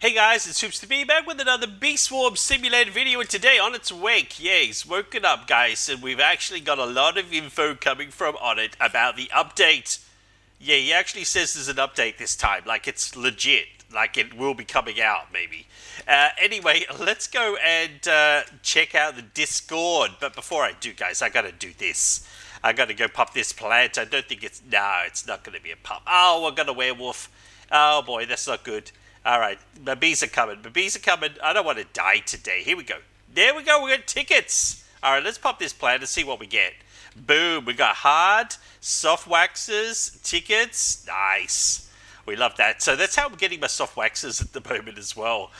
Hey guys, it's Hoops to be back with another Beast Swarm Simulator video, and today on its wake, yeah, he's woken up guys, and we've actually got a lot of info coming from Onett about the update. Yeah, he actually says there's an update this time, like it's legit, like it will be coming out maybe. Anyway, let's go and check out the Discord, but before I do guys, I gotta do this. I gotta go pop this plant. I don't think it's, no, it's not gonna be a pup. Oh, I got a werewolf. Oh boy, that's not good. Alright, my bees are coming. My bees are coming. I don't want to die today. Here we go. There we go. We got tickets. Alright, let's pop this plant and see what we get. Boom. We got hard, soft waxes, tickets. Nice. We love that. So that's how I'm getting my soft waxes at the moment as well.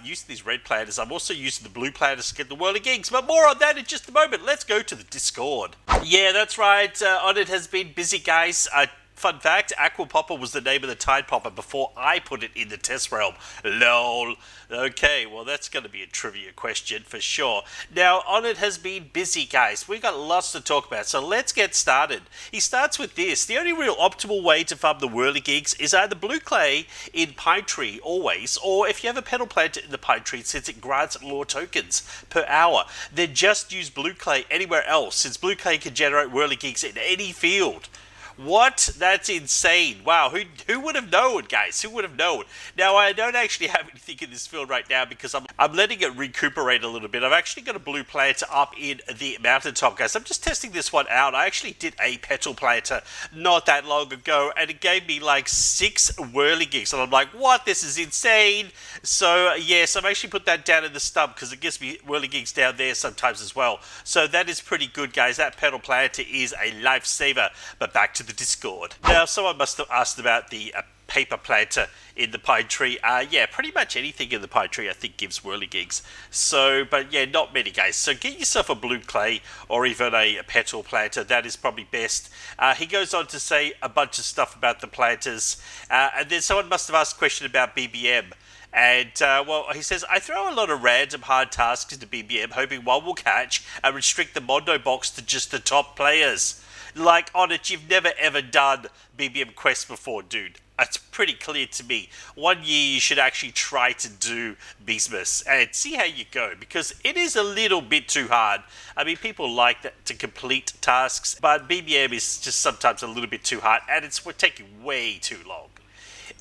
Using these red planters. I'm also using the blue planters to get the whirly gigs. But more on that in just a moment. Let's go to the Discord. Yeah, that's right. Onett has been busy, guys. Fun fact, Aqua Popper was the name of the Tide Popper before I put it in the test realm. LOL. Okay, well that's going to be a trivia question for sure. Now, Onett has been busy, guys. We've got lots to talk about, so let's get started. He starts with this. The only real optimal way to farm the whirligigs is either blue clay in Pine Tree, always, or if you have a petal plant in the Pine Tree, since it grants more tokens per hour, then just use blue clay anywhere else, since blue clay can generate whirligigs in any field. What? That's insane. Wow, who would have known, guys? Who would have known? Now, I don't actually have anything in this field right now because I'm letting it recuperate a little bit. I've actually got a blue planter up in the mountaintop, guys. I'm just testing this one out. I actually did a petal planter not that long ago, and it gave me like 6 whirligigs, and I'm like, what? This is insane. So, yes, I've actually put that down in the stump because it gives me whirligigs down there sometimes as well. So that is pretty good, guys. That petal planter is a lifesaver. But back to the Discord. Now, someone must have asked about the paper planter in the Pine Tree. Yeah, pretty much anything in the Pine Tree I think gives whirligigs. So, but yeah, not many, guys. So get yourself a blue clay or even a petal planter. That is probably best. He goes on to say a bunch of stuff about the planters. And then someone must have asked a question about BBM. And, well, he says, I throw a lot of random hard tasks into BBM, hoping one will catch and restrict the Mondo box to just the top players. Like, Onett, you've never ever done BBM quests before, dude. It's pretty clear to me. One year you should actually try to do Beastmas and see how you go, because it is a little bit too hard. I mean, people like that to complete tasks, but BBM is just sometimes a little bit too hard, and we're taking way too long.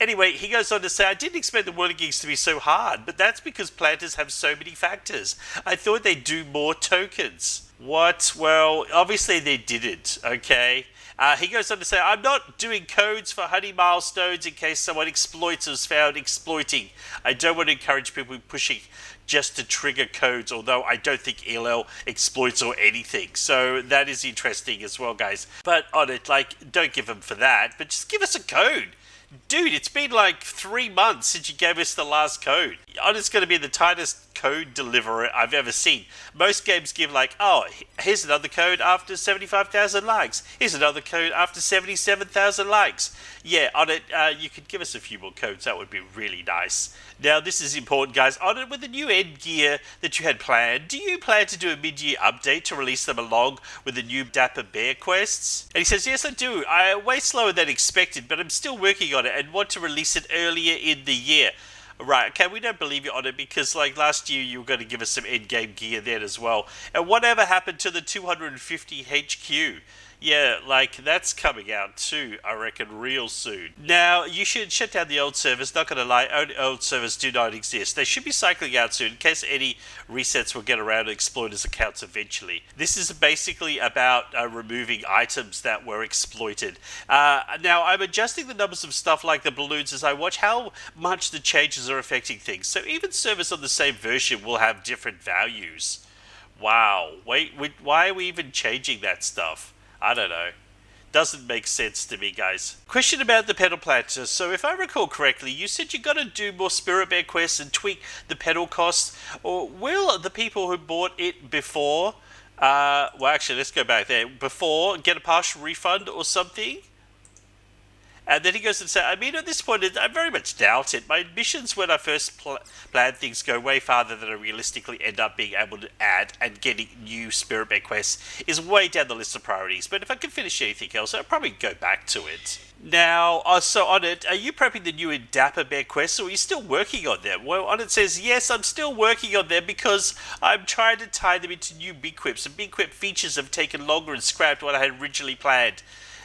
Anyway, he goes on to say, I didn't expect the whirligigs to be so hard, but that's because planters have so many factors. I thought they'd do more tokens. What? Well, obviously they didn't, okay? He goes on to say, I'm not doing codes for honey milestones in case someone exploits or is found exploiting. I don't want to encourage people pushing just to trigger codes, although I don't think ELL exploits or anything. So that is interesting as well, guys. But Onett, like, don't give them for that, but just give us a code. Dude, it's been like 3 months since you gave us the last code. Onett's going to be the tightest code deliverer I've ever seen. Most games give like, oh, here's another code after 75,000 likes. Here's another code after 77,000 likes. Yeah, Onett, you could give us a few more codes. That would be really nice. Now, this is important, guys. Onett, with the new end gear that you had planned, do you plan to do a mid-year update to release them along with the new Dapper Bear quests? And he says, yes, I do. Way slower than expected, but I'm still working on it and want to release it earlier in the year. Right, okay, we don't believe you on it because, like, last year you were going to give us some endgame gear then as well. And whatever happened to the 250 HQ? Yeah, like, that's coming out too, I reckon, real soon. Now, you should shut down the old servers. Not gonna lie, old servers do not exist. They should be cycling out soon in case any resets will get around to exploiters' accounts eventually. This is basically about removing items that were exploited. Now, I'm adjusting the numbers of stuff like the balloons as I watch how much the changes are affecting things. So even servers on the same version will have different values. Wow, wait, why are we even changing that stuff? I don't know. Doesn't make sense to me, guys. Question about the petal planter. So if I recall correctly, you said you got to do more Spirit Bear quests and tweak the petal costs. Or will the people who bought it before, well actually let's go back there, before get a partial refund or something? And then he goes and says, I mean, at this point, I very much doubt it. My ambitions when I first planned things go way farther than I realistically end up being able to add, and getting new Spirit Bear quests is way down the list of priorities. But if I can finish anything else, I'll probably go back to it. Now, so Onett, are you prepping the new Dapper Bear quests, or are you still working on them? Well, Onett says, yes, I'm still working on them because I'm trying to tie them into new big quips, and big quip features have taken longer and scrapped what I had originally planned.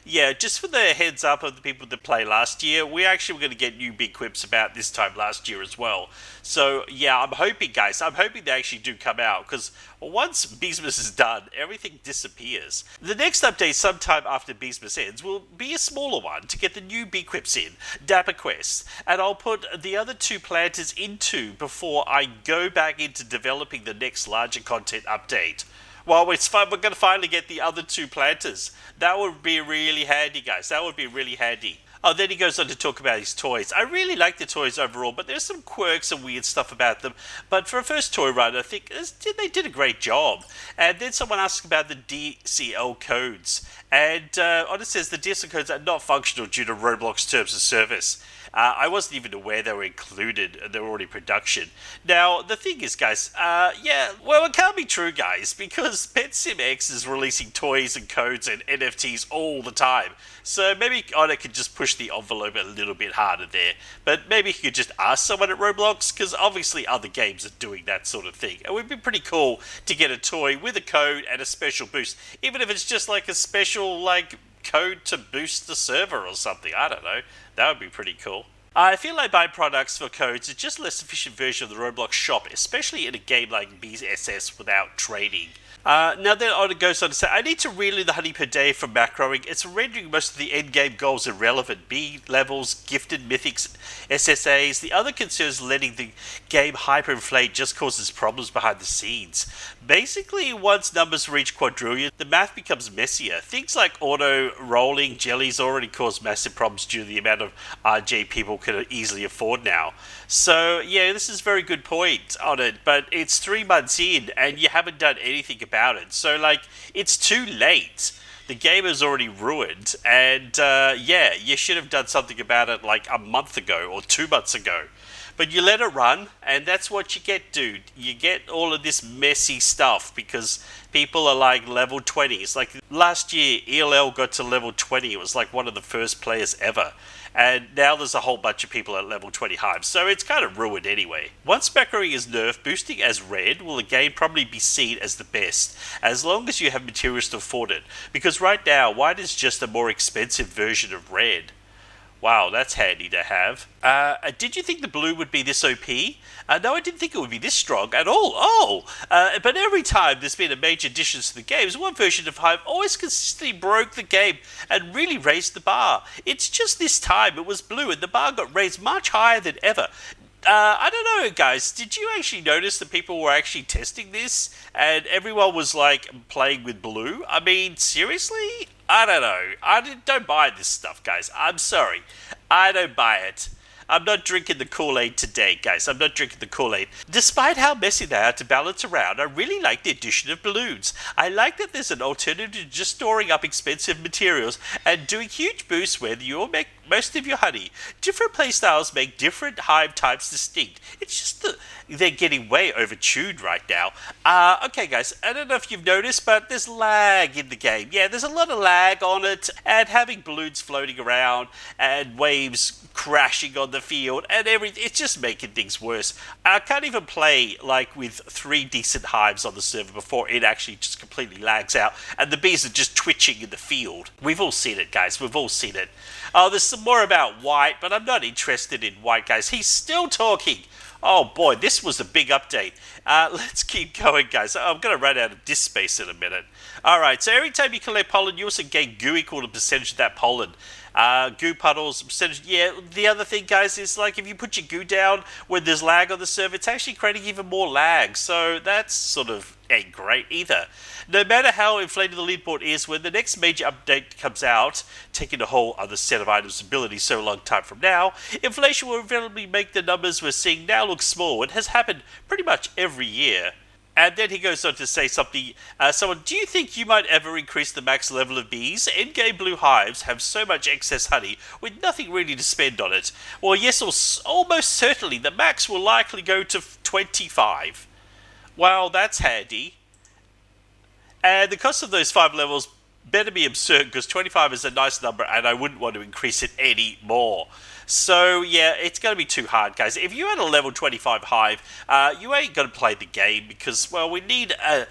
Yeah, just for the heads up of the people that played last year, we actually were going to get new big quips about this time last year as well. So, yeah, I'm hoping, guys, they actually do come out, because once Beastmas is done, everything disappears. The next update sometime after Beastmas ends will be a smaller one to get the new big quips in, Dapper Quests, and I'll put the other two planters into before I go back into developing the next larger content update. Well, it's fun. We're going to finally get the other two planters. That would be really handy, guys. That would be really handy. Oh, then he goes on to talk about his toys. I really like the toys overall, but there's some quirks and weird stuff about them. But for a first toy run, I think they did a great job. And then someone asked about the DCL codes. And Onett says the DCL codes are not functional due to Roblox terms of service. I wasn't even aware they were included. They were already in production. Now, the thing is, guys, it can't be true, guys, because PetSimX is releasing toys and codes and NFTs all the time. So maybe Onett could just push the envelope a little bit harder there. But maybe he could just ask someone at Roblox, because obviously other games are doing that sort of thing. It would be pretty cool to get a toy with a code and a special boost, even if it's just like a special, code to boost the server or something. I don't know. That would be pretty cool. I feel like buying products for codes is just a less efficient version of the Roblox shop, especially in a game like BSS without trading. Now then Onett goes on to say, I need to reel the honey per day from macroing. It's rendering most of the endgame goals irrelevant. B levels, gifted mythics, SSAs. The other concern is letting the game hyperinflate just causes problems behind the scenes. Basically, once numbers reach quadrillion, the math becomes messier. Things like auto-rolling jellies already cause massive problems due to the amount of RJ people can easily afford now. So, yeah, this is a very good point on it, but it's 3 months in and you haven't done anything about it. So, it's too late. The game is already ruined, and you should have done something about it a month ago or 2 months ago. But you let it run, and that's what you get, dude. You get all of this messy stuff because people are level 20s. Last year, ELL got to level 20. It was one of the first players ever. And now there's a whole bunch of people at level 20 hives, so it's kind of ruined anyway. Once macroing is nerfed, boosting as red will again probably be seen as the best, as long as you have materials to afford it. Because right now, white is just a more expensive version of red. Wow, that's handy to have. Did you think the blue would be this OP? No, I didn't think it would be this strong at all. But every time there's been a major addition to the games, one version of Hive always consistently broke the game and really raised the bar. It's just this time it was blue and the bar got raised much higher than ever. I don't know, guys. Did you actually notice that people were actually testing this and everyone was playing with blue? I mean, seriously? I don't know. I don't buy this stuff, guys. I'm sorry. I don't buy it. I'm not drinking the Kool-Aid today, guys. I'm not drinking the Kool-Aid. Despite how messy they are to balance around, I really like the addition of balloons. I like that there's an alternative to just storing up expensive materials and doing huge boosts where you'll make most of your honey. Different playstyles make different hive types distinct. It's just they're getting way overtuned right now. Okay, guys, I don't know if you've noticed, but there's lag in the game. Yeah, there's a lot of lag on it, and having balloons floating around and waves crashing on the field and everything, it's just making things worse. I can't even play with 3 decent hives on the server before it actually just completely lags out and the bees are just twitching in the field. We've all seen it, guys. We've all seen it. Oh, there's some more about White, but I'm not interested in White, guys. He's still talking. Oh boy, this was a big update. Let's keep going, guys. I'm going to run out of disk space in a minute. Alright, so every time you collect pollen, you also gain goo equal to percentage of that pollen. Goo puddles, percentage. Yeah, the other thing, guys, is if you put your goo down when there's lag on the server, it's actually creating even more lag. So that's sort of ain't great either. No matter how inflated the leaderboard is, when the next major update comes out, taking a whole other set of items and abilities so long time from now, inflation will inevitably make the numbers we're seeing now look small. It has happened pretty much every year. And then he goes on to say something, someone, do you think you might ever increase the max level of bees? Endgame blue hives have so much excess honey with nothing really to spend on it. Well, yes, almost certainly. The max will likely go to 25. Well, that's handy. And the cost of those 5 levels better be absurd, because 25 is a nice number and I wouldn't want to increase it any more. So yeah, it's going to be too hard, guys. If you had a level 25 hive, you ain't going to play the game, because, well, we need a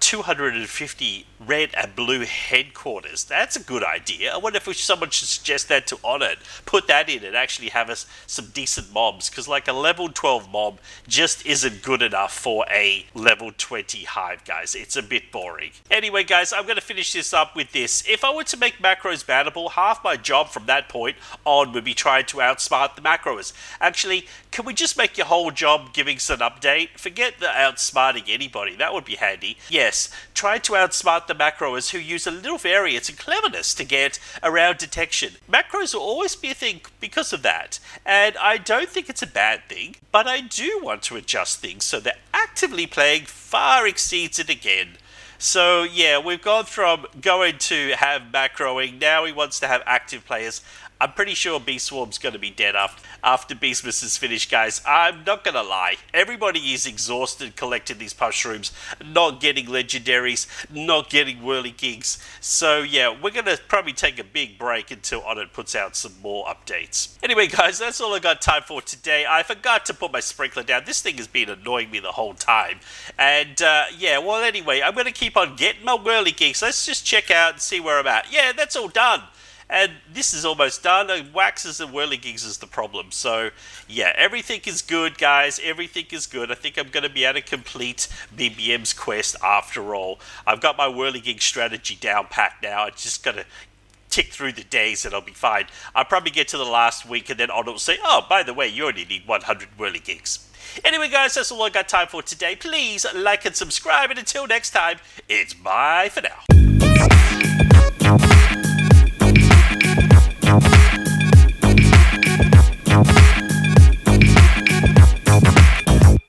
250 red and blue headquarters. That's a good idea. I wonder if someone should suggest that to Onett. Put that in and actually have us some decent mobs, because like a level 12 mob just isn't good enough for a level 20 hive, guys. It's a bit boring. Anyway, guys, I'm going to finish this up with this. If I were to make macros bannable, half my job from that point on would be trying to outsmart the macros. Actually, can we just make your whole job giving us an update? Forget the outsmarting anybody. That would be handy. Yes, try to outsmart the macros who use a little variance and cleverness to get around detection. Macros will always be a thing because of that, and I don't think it's a bad thing, but I do want to adjust things so that actively playing far exceeds it again. So yeah, we've gone from going to have macroing, now he wants to have active players. I'm pretty sure Bee Swarm's going to be dead after Beastmas is finished, guys. I'm not going to lie. Everybody is exhausted collecting these mushrooms, not getting legendaries, not getting whirligigs. So yeah, we're going to probably take a big break until Onett puts out some more updates. Anyway, guys, that's all I got time for today. I forgot to put my sprinkler down. This thing has been annoying me the whole time. And yeah, well, anyway, I'm going to keep on getting my whirligigs. Let's just check out and see where I'm at. Yeah, that's all done. And this is almost done. Waxes and whirligigs is the problem. So, yeah, everything is good, guys. Everything is good. I think I'm going to be able to complete BBM's quest after all. I've got my whirligig strategy down pat now. I'm just going to tick through the days and I'll be fine. I'll probably get to the last week and then Onett will say, oh, by the way, you only need 100 whirligigs. Anyway, guys, that's all I got time for today. Please like and subscribe, and until next time, it's bye for now.